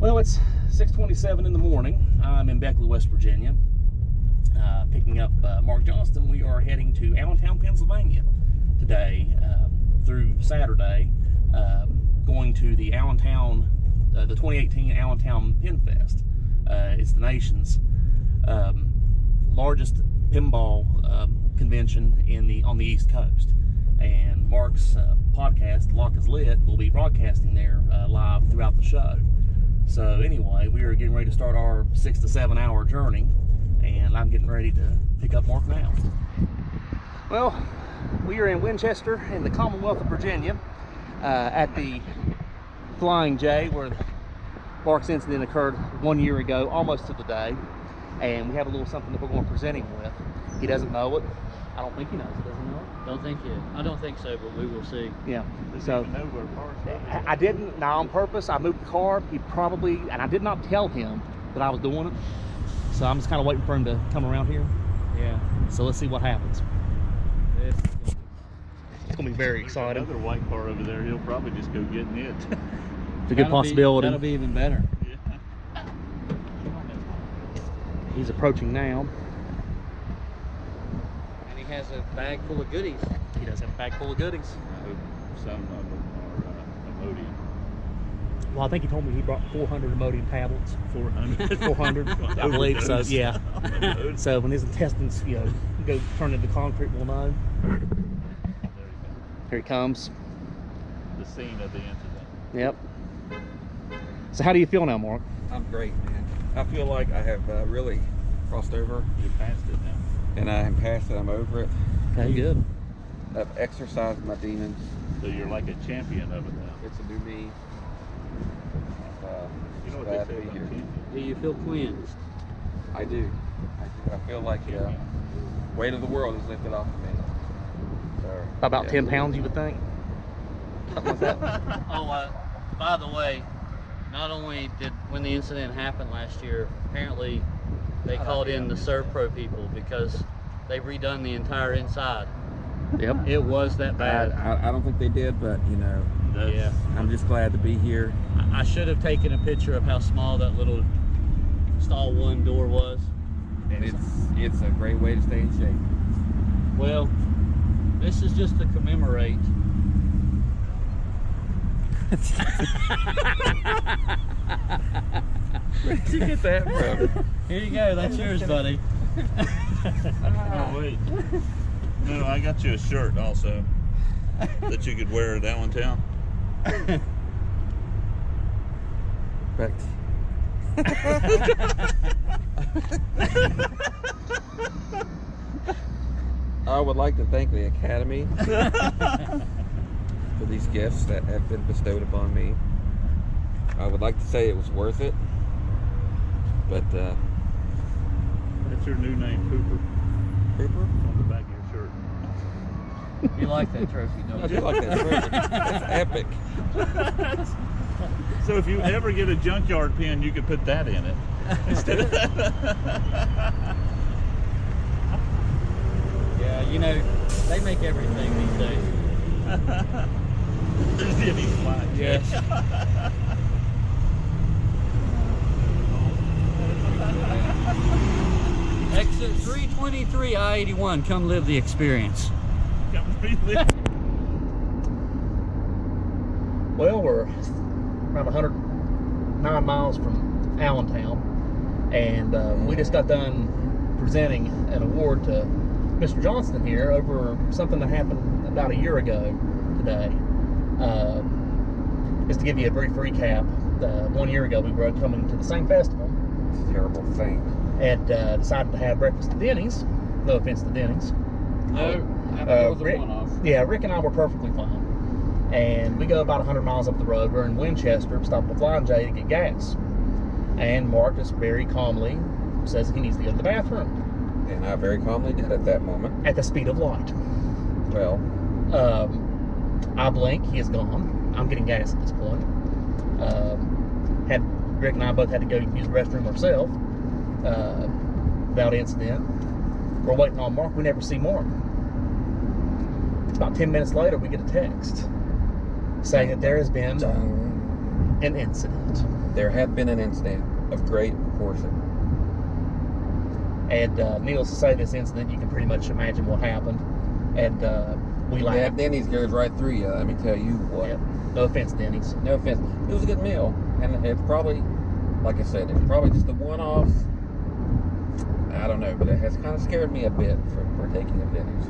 Well, it's 6:27 in the morning. I'm in Beckley, West Virginia, picking up Marc Johnston. We are heading to Allentown, Pennsylvania today through Saturday, going to the Allentown, the 2018 Allentown Pinfest. It's the nation's largest pinball convention on the East Coast, and Marc's podcast, Lock is Lit, will be broadcasting there live throughout the show. So anyway, we are getting ready to start our 6 to 7 hour journey, and I'm getting ready to pick up Marc now. Well, we are in Winchester in the Commonwealth of Virginia at the Flying J, where Marc's incident occurred 1 year ago, almost to the day, and we have a little something that we're going to present him with. He doesn't know it. I don't think he knows it. Does he know it? I don't think so, but we will see. Yeah. Does So he even know where cars are? I didn't. Now on purpose, I moved the car. He probably, and I did not tell him that I was doing it. So I'm just kind of waiting for him to come around here. Yeah. So let's see what happens. It's gonna be very There's exciting. another white car over there. He'll probably just go get in it. It's a good possibility. That'll be even better. Yeah. He's approaching now. And he has a bag full of goodies. He does have a bag full of goodies. I hope some of them are Imodium. Well, I think he told me he brought 400 Imodium tablets. 400. 400, I believe so. Yeah. Overdose. So when his intestines, go turn into concrete, we'll know. There you go. Here he comes. The scene of the incident. Yep. So how do you feel now, Marc? I'm great, man. I feel like I have really crossed over, You passed it now. and I am past it. I'm over it. Okay, good. I've exercised my demons. So you're like a champion of it now. It's a new me. You know what glad they to say be about here. champions? Do you feel cleansed? I do. I feel like the weight of the world is lifted off of me. So, About yeah. 10 pounds, you would think? Something like that. Oh, by the way, not only did when the incident happened last year, apparently they called in the ServPro people because they redone the entire inside. Yep. It was that bad. I don't think they did, but That's- Yeah. I'm just glad to be here. I should have taken a picture of how small that little stall one door was. And it's a great way to stay in shape. Well, this is just to commemorate. Where did you get that from? Here you go. That's yours, buddy. Oh, wait. No, I got you a shirt also that you could wear at Allentown. Back I would like to thank the Academy for these gifts that have been bestowed upon me. I would like to say it was worth it, but That's your new name, Cooper, Cooper? on the back of your shirt. You like that trophy, don't I you? do like that trophy. That's epic. So if you ever get a junkyard pin, you could put that in it instead of Yeah, they make everything these days. There's Denny's flag. Yes. Exit 323 I-81. Come live the experience. Well, we're around 109 miles from Allentown, and we just got done presenting an award to Mr. Johnston here over something that happened about a year ago today. Just to give you a brief recap, 1 year ago we were coming to the same festival It's a terrible thing. and decided to have breakfast at Denny's. No offense to Denny's. No, I think it was a Rick, one-off. yeah, Rick and I were perfectly fine. And we go about 100 miles up the road. We're in Winchester, stop at the Flying J to get gas. And Marc just very calmly says he needs to go to the bathroom And I very calmly did at that moment. at the speed of light. Well, I blink, he is gone. I'm getting gas at this point. Rick and I both had to go use the restroom ourselves without incident. We're waiting on Marc. We never see Marc. About 10 minutes later, we get a text saying that there has been an incident. there had been an incident of great proportion. And needless to say, this incident, you can pretty much imagine what happened. And we laughed. Yeah, Denny's goes right through you. Let me tell you what. Yeah. No offense, Denny's. No offense. It was a good meal, and it's probably, like I said, it's probably just a one-off. I don't know, but it has kind of scared me a bit for partaking of Denny's.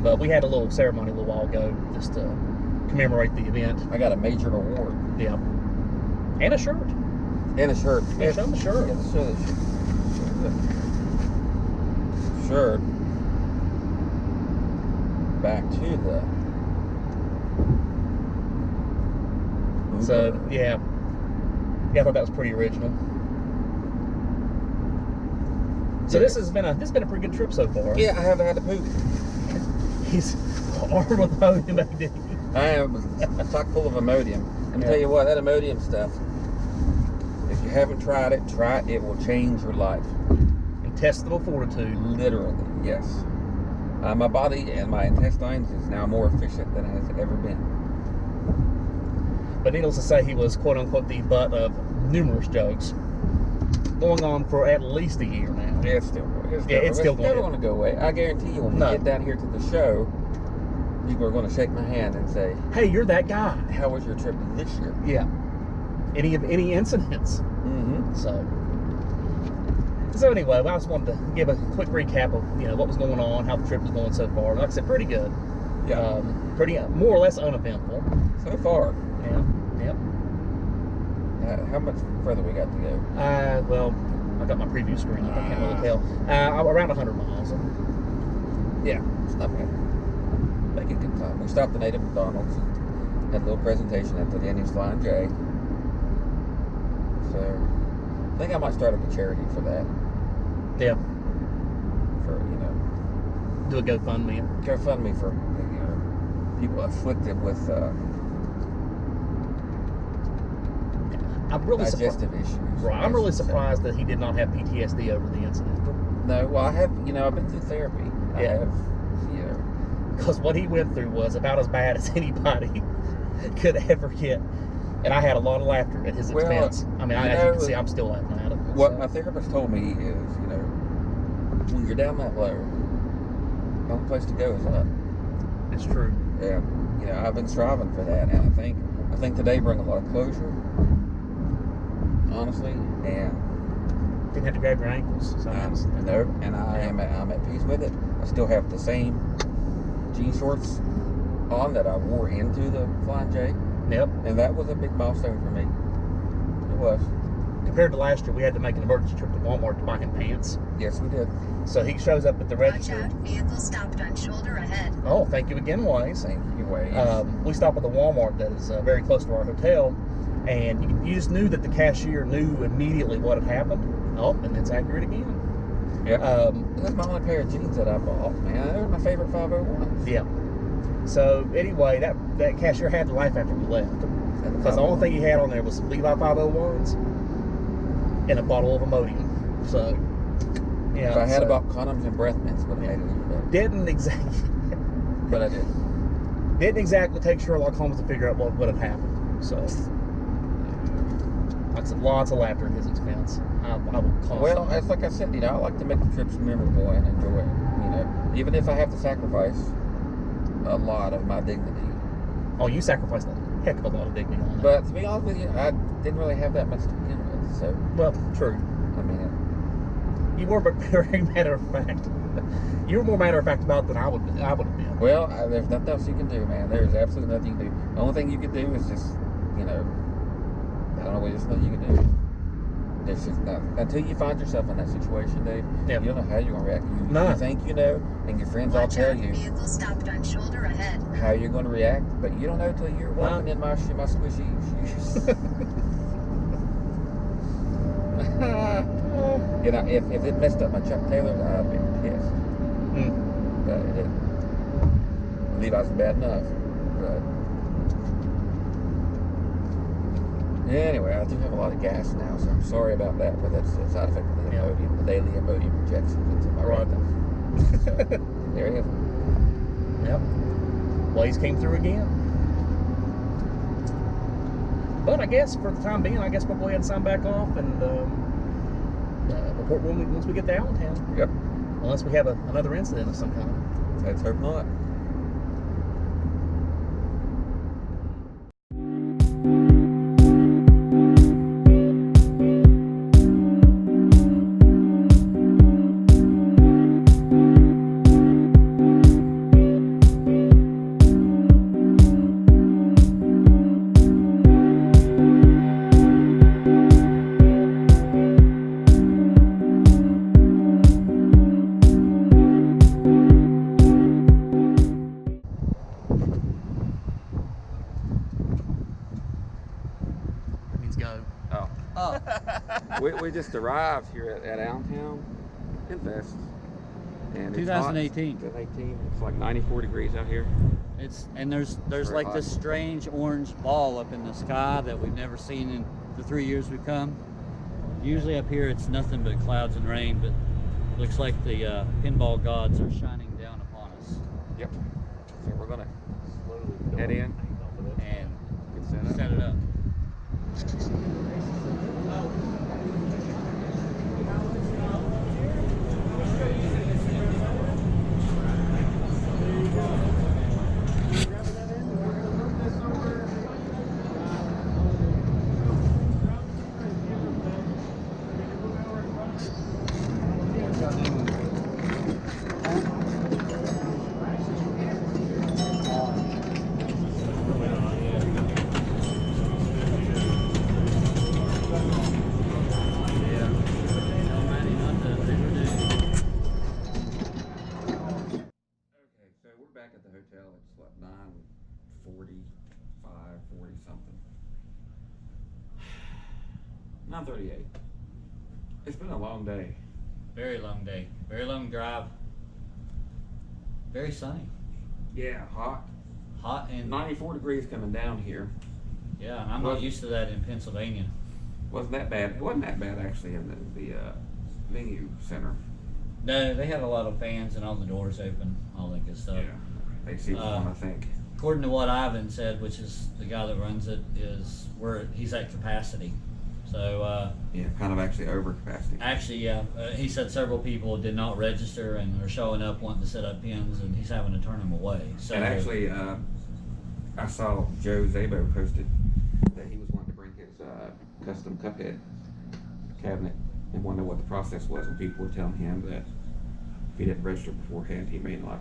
But we had a little ceremony a little while ago just to commemorate the event. I got a major award. Yeah. And a shirt. And a shirt. Yeah, show them the shirt. Yeah, show the shirt. Back to the. So yeah, I thought that was pretty original. So this has been a pretty good trip so far. Yeah, I haven't had to poop. He's armed with Imodium back there. I am chock full of Imodium. Let me tell you what, that Imodium stuff. If you haven't tried it, try it. It will change your life. Intestinal fortitude. Literally, yes. My body and my intestines is now more efficient than it has ever been. But needless to say, he was quote unquote the butt of numerous jokes, going on for at least a year now. Yeah, it's still going. Never going to go away. I guarantee you, when we get down here to the show, people are going to shake my hand and say, "Hey, you're that guy. How was your trip this year?" Yeah. Any incidents? Mm-hmm. So anyway, I just wanted to give a quick recap of what was going on, how the trip was going so far. Like I said, pretty good. Yeah. Pretty more or less uneventful so far. Yeah. Yep. How much further we got to go? Well, I got my preview screen up. I can't really tell. Around 100 miles. Yeah, it's not bad. Making good time. We stopped at Native McDonald's and had a little presentation at the Denny's Flying J. So I think I might start up a charity for that. Yeah. For do a GoFundMe. GoFundMe for people afflicted with I'm really digestive issues. Right. I'm really surprised that he did not have PTSD over the incident. No, well, I have. I've been through therapy. Yeah. I have. Because what he went through was about as bad as anybody could ever get, and I had a lot of laughter at his expense. I mean, as you can see, I'm still laughing at it. What my therapist told me is, when you're down that low, the only place to go is up. It's true. And I've been striving for that, and I think today brought a lot of closure. Honestly, and didn't have to grab your ankles. So no, and I'm at peace with it. I still have the same jean shorts on that I wore into the Flying J. Yep. And that was a big milestone for me. It was. Compared to last year, we had to make an emergency trip to Walmart to buy him pants. Yes, we did. So he shows up at the register. Watch out, vehicle stopped on shoulder ahead. Oh, thank you again, Waze. Thank you, Waze. We stopped at the Walmart that is very close to our hotel, and you just knew that the cashier knew immediately what had happened. Oh, and it's accurate again. Yeah. That's my only pair of jeans that I bought, man. They were my favorite 501s. Yeah. So anyway, that cashier had to laugh after we left, because the only thing he had on there was some Levi 501s and a bottle of Imodium. So yeah. If I had about condoms and breath mints, would have made it a little better. Didn't exactly. But I did. Didn't exactly take Sherlock Holmes to figure out what had happened. So lots of laughter at his expense. I will call. Well, it's like I said, I like to make the trips memorable and enjoy it. Even if I have to sacrifice a lot of my dignity. Oh, you sacrificed a heck of a lot of dignity on that. But to be honest with you, I didn't really have that much to begin with. So. Well, true. I mean, you were very matter of fact. You were more matter of fact about it than I would have been. Well, there's nothing else you can do, man. There's absolutely nothing you can do. The only thing you can do is just, I don't know, there's nothing you can do. There's just nothing. Until you find yourself in that situation, Dave, you don't know how you're going to react. You think you know, and your friends all tell you vehicle stopped on shoulder ahead. how you're going to react, but you don't know until you're walking in my squishy shoes. If it messed up my Chuck Taylors, I'd be pissed. But it didn't. Levi's bad enough. But anyway, I do have a lot of gas now, so I'm sorry about that, but that's a side effect of the Imodium, the daily Imodium injections into my rectum. There he is. Yep. Blaze came through again. But I guess for the time being, I guess we'll go ahead and sign back off and report once we get to Allentown. Yep. Unless we have another incident of some kind. Let's hope not. Go. Oh. We just arrived here at Allentown Pinfest. And 2018. It's hot. 2018. It's like 94 degrees out here. And there's Very like hot. this strange orange ball up in the sky that we've never seen in the 3 years we've come. Usually up here it's nothing but clouds and rain, but looks like the pinball gods are shining down upon us. Yep. So we're gonna slowly head in And get set it up. back at the hotel. It's what, 9:45, 40 something. 9:38. It's been a long day. Very long day. Very long drive. Very sunny. Yeah, hot. Hot and 94 degrees coming down here. yeah, and I'm not used to that in Pennsylvania. Wasn't that bad? It wasn't that bad actually in the venue center. No, they have a lot of fans and all the doors open, all that good stuff. They seem to want to think. According to what Ivan said, which is the guy that runs it, is he's at capacity. So Yeah, kind of actually over capacity. actually, yeah, he said several people did not register and are showing up wanting to set up pins, and he's having to turn them away. So And actually, I saw Joe Zabo posted that he was wanting to bring his custom Cuphead cabinet and wonder what the process was, and people were telling him that if he didn't register beforehand, he may not.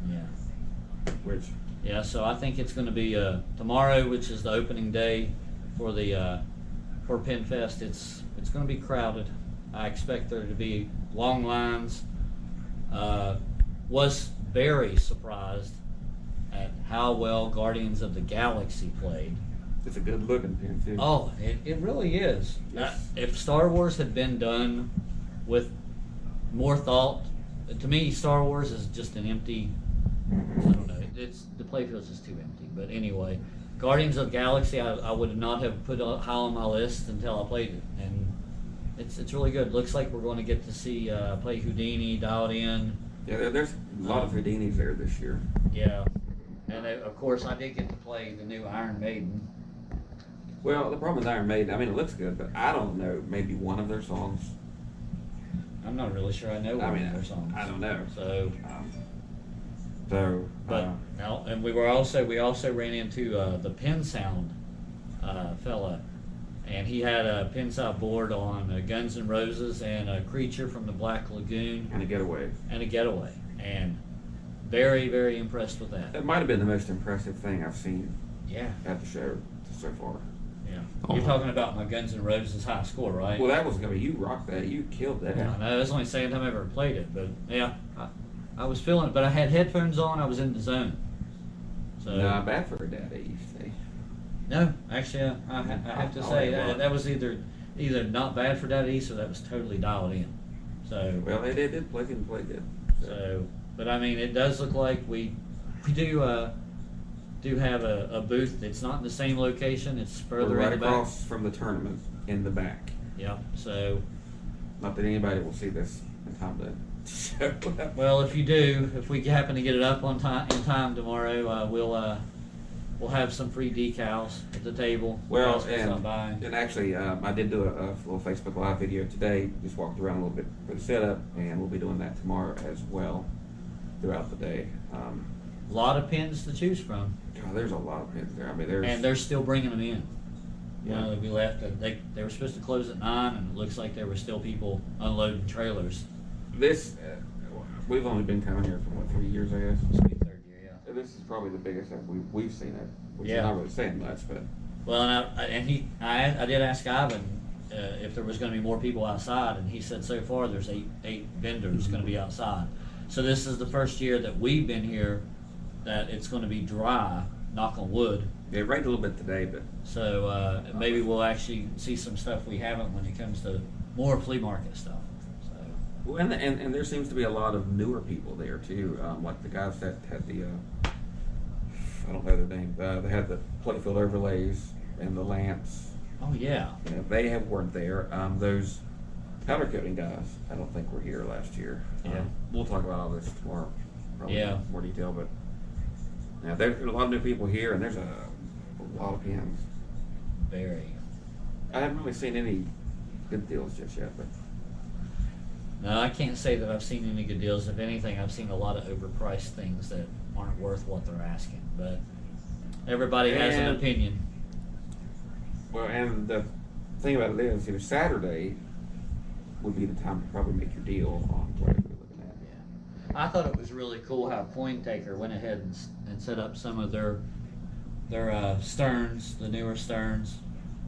yeah. Which, Yeah, so I think it's going to be tomorrow, which is the opening day for the for Pinfest. It's going to be crowded. I expect there to be long lines. Was very surprised at how well Guardians of the Galaxy played. it's a good looking pin too. Oh, it really is. Yes. If Star Wars had been done with more thought, to me, Star Wars is just an empty. I don't know. The playfield's just too empty. But anyway, Guardians of the Galaxy, I would not have put high on my list until I played it, and it's really good. Looks like we're going to get to see play Houdini, Dialed In. Yeah, there's a lot of Houdinis there this year. Yeah, and of course I did get to play the new Iron Maiden. Well, the problem with Iron Maiden, I mean, it looks good, but I don't know maybe one of their songs. I'm not really sure I know one of their songs. I don't know. So. But now, and we also ran into the Pin Sound fella, and he had a Pin Sound board on Guns N' Roses and a Creature from the Black Lagoon and a getaway. And very, very impressed with that. That might have been the most impressive thing I've seen Yeah, at the show so far. yeah. Oh. You're talking about my Guns N' Roses high score, right? Well, that was gonna be, you rocked that, you killed that. I know that's the only second time I ever played it, but yeah, I was feeling it. But I had headphones on. I was in the zone. So Not bad for a daddy, you say. no, actually, I have to say that was either not bad for Daddy East or that was totally dialed in. So Well, they did play good. so, but I mean, it does look like we do have a booth. It's not in the same location. It's We're further right in the back. across from the tournament in the back. Yep. So, Not that anybody will see this in time to show up. well, if you do, if we happen to get it up in time tomorrow, We'll have some free decals at the table. Well, Guys can stop by. and actually, I did do a little Facebook Live video today. Just walked around a little bit for the setup, and we'll be doing that tomorrow as well throughout the day. A lot of pins to choose from, God, there's a lot of pins there. I mean, there's and they're still bringing them in. Yeah. You know, we left. They were supposed to close at 9, and it looks like there were still people unloading trailers. this. We've only been coming here for what, 3 years, I guess. This will be the third year, yeah. This is probably the biggest that we've seen it, which Yeah. is not really saying much, but Well, and I did ask Ivan if there was going to be more people outside, and he said so far there's eight vendors going to be outside. So this is the first year that we've been here that it's going to be dry. Knock on wood. it rained a little bit today, but So maybe we'll actually see some stuff we haven't when it comes to more flea market stuff. So well, and there seems to be a lot of newer people there too, like the guys that had the I don't know their name. They had the playfield overlays and the lamps. oh yeah, You know, weren't there. Those powder coating guys, I don't think were here last year. Yeah. We'll talk about all this tomorrow, probably Yeah. in more detail. But yeah, there's a lot of new people here, and there's a lot of pins. very. I haven't really seen any good deals just yet, but No, I can't say that I've seen any good deals. If anything, I've seen a lot of overpriced things that aren't worth what they're asking. But everybody has an And- opinion. well, and the thing about it is, Saturday would be the time to probably make your deal on whatever you're looking at. Yeah. I thought it was really cool how Coin Taker went ahead and set up some of their sterns, the newer sterns.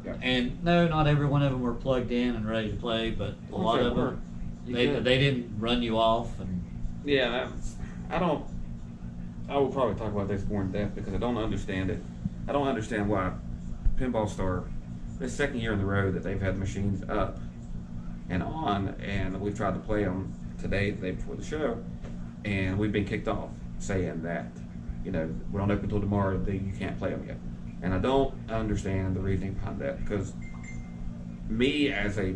Yeah. And no, not every one of them were plugged in and ready to play, but a Well, lot if of they them, weren't, you they could. didn't run you off. And Yeah, I will probably talk about this more in depth because I don't understand it. I don't understand why Pinball Star, this second year in the row that they've had machines up and on, and we've tried to play them today, the day before the show, and we've been kicked off saying that, we don't open until tomorrow, you can't play them yet. And I don't understand the reasoning behind that because me as a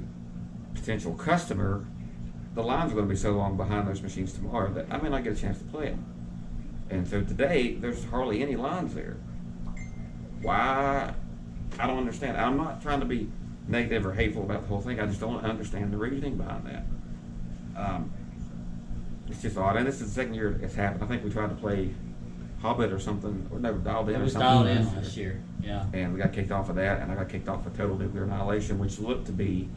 potential customer, the lines are going to be so long behind those machines tomorrow that I may not get a chance to play them. And so today, there's hardly any lines there. Why? I don't understand. I'm not trying to be negative or hateful about the whole thing. I just don't understand the reasoning behind that. It's just odd. And this is the second year it's happened. I think we tried to play Hobbit or something, or no, Dialed In it or was something. dialed in last year. Yeah. And we got kicked off of that, and I got kicked off of Total Nuclear Annihilation, which looked to be,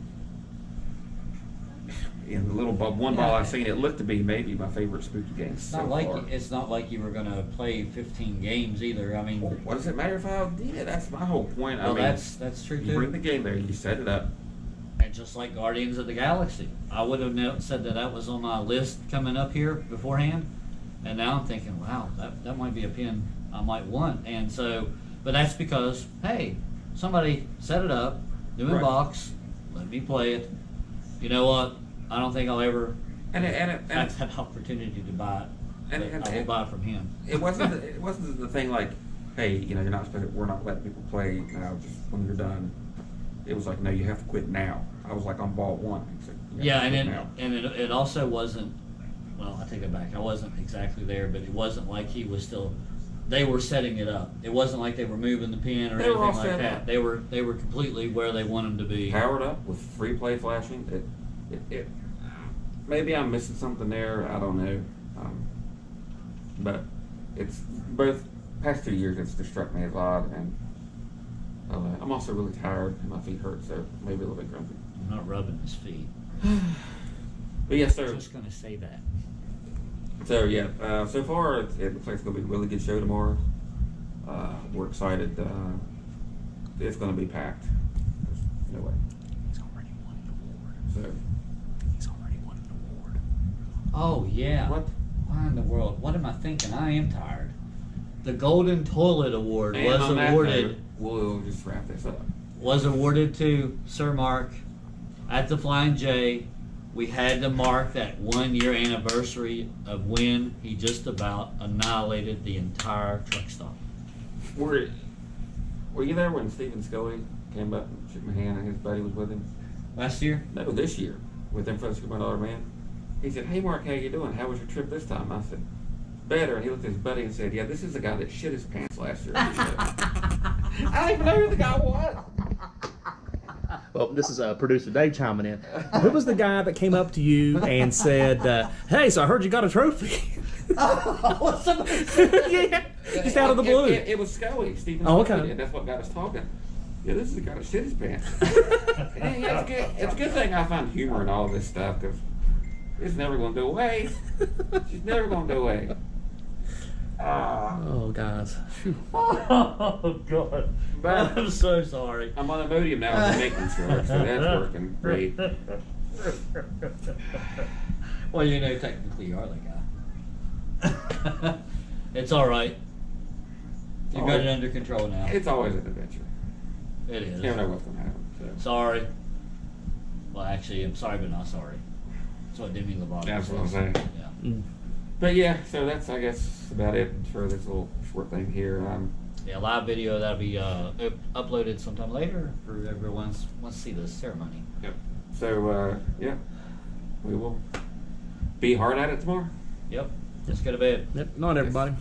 in the little one ball I've seen, it looked to be maybe my favorite spooky game It's so not like far. it's not like you were going to play 15 games either. I mean, Well, what does it matter if I did? That's my whole point. well, I mean, that's true you bring too. the game there, you set it up. And just like Guardians of the Galaxy, I would have said that was on my list coming up here beforehand, and now I'm thinking, wow, that might be a pin I might want. And so, but that's because hey, somebody set it up, new in Right. box, let me play it. You know what? I don't think I'll ever And have that opportunity to buy it. But I will buy it from him. it wasn't the thing like, hey, you're not supposed to, we're not letting people play now. Just when you're done, it was like, no, you have to quit now. I was like on ball one. He said, "You have Yeah, to and quit now." it also wasn't. Well, I take it back. I wasn't exactly there, but it wasn't like he was still. They were setting it up. It wasn't like they were moving the pin or They were all anything like set that. up. They were completely where they want them to be. Powered up with free play flashing. It maybe I'm missing something there. I don't know. But it's both past 2 years. It's just struck me as odd, and I'm also really tired and my feet hurt, so maybe a little bit grumpy. I'm not rubbing his feet. But yes, I'm sir. just gonna say that. So yeah, so far it looks like it's going to be a really good show tomorrow. We're excited. It's going to be packed. There's no way. He's already won an award. So He's already won an award. Oh yeah. what? Why in the world? What am I thinking? I am tired. The Golden Toilet Award And was on that awarded. note, we'll just wrap this up. Was awarded to Sir Marc at the Flying J. We had to mark that 1 year anniversary of when he just about annihilated the entire truck stop. Were you there when Stephen Scully came up and shook my hand and his buddy was with him? Last year? No, this year with them for the $2 million man. He said, "Hey Mark, how you doing? How was your trip this time?" I said, better. And he looked at his buddy and said, yeah, this is the guy that shit his pants last year. I don't even know who the guy was. Well, this is producer Dave chiming in. Who was the guy that came up to you and said, hey, so I heard you got a trophy? Yeah, just out of the blue. It was Scully, Stephen Oh, Scully, okay. and that's what got us talking. Yeah, this is the guy that shit his pants. It's a good thing I find humor in all this stuff, because it's never going to go away. She's never going to go away. Oh, guys. Oh, God. But I'm so sorry. I'm on Imodium now as a maintenance guard, so that's working great. Well, you know, technically you are the guy. It's all right. You've got it under control now. It's always an adventure. It is. You never know what's going to happen. So. Sorry. Well, actually, I'm sorry, but not sorry. That's what Demi Lovato That's what I'm says. saying. Yeah. But yeah, so that's, I guess, about it for this little short thing here. Yeah, live video that'll be uploaded sometime later for everyone who wants to see the ceremony. Yep. So, yeah, we will be hard at it tomorrow. Yep. Let's go to bed. Yep. Night, everybody.